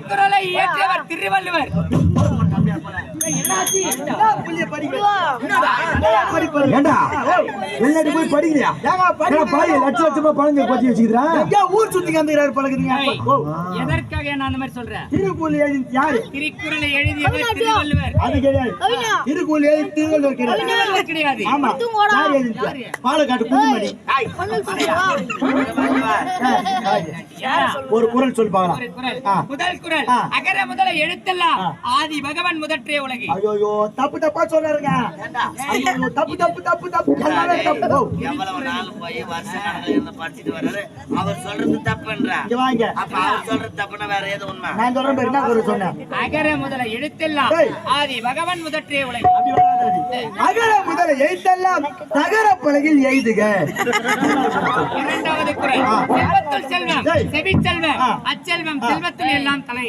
குறளை இயற்றியவர் திருவள்ளுவர். போய் படிக்கலையா? லட்சமா பழங்க பத்தி வச்சுக்கிறேன். ஊர் சுத்தி கந்துக்கிறாரு பழகுறீங்க. எதற்காக நான் அந்த மாதிரி சொல்றேன்? திருக்குறள் எழுதி யாரு? திருக்குறளை எழுதியவர் திருவள்ளுவர். அது கிடையாது. திருக்குறள் எழுதி திருவள்ளுவர் கிடையாது. ஆமா, யார் எழுதி? பாலக்காட்டு புதுமணி. ஒரு குறள் சொல்லி பார்க்கலாம். முதல் குறள், அகர முதல எழுத்தெல்லாம் ஆதி பகவன் முதற்றே உலகு. ஐயோ, தப்பு தப்பா சொல்றாருங்க. ஐயோ, தப்பு தப்பு தப்பு தப்பு எல்லாமே தப்பு. எவ்வளவு நாள் போய் வருஷ கணக்கில் இருந்து படிச்சுட்டு வர்றாரு, அவர் சொல்றது தப்புன்றா. இங்க வாங்க. அப்ப அவர் சொல்றது தப்புன்னா வேற ஏதோ உண்மை? நான் சொல்றேன் பாரு, என்ன குறள் சொன்னேன்? அகர முதல எழுத்தெல்லாம் ஆதி பகவன் முதற்றே உலகு. அகர முதல எழுத்தெல்லாம் தகர பலகில் எய்துக. இரண்டாவது குறள், செல்வத்துள் செல்வம் செவி செல்வம் அச்செல்வம் செல்வத்தில் எல்லாம் தலை.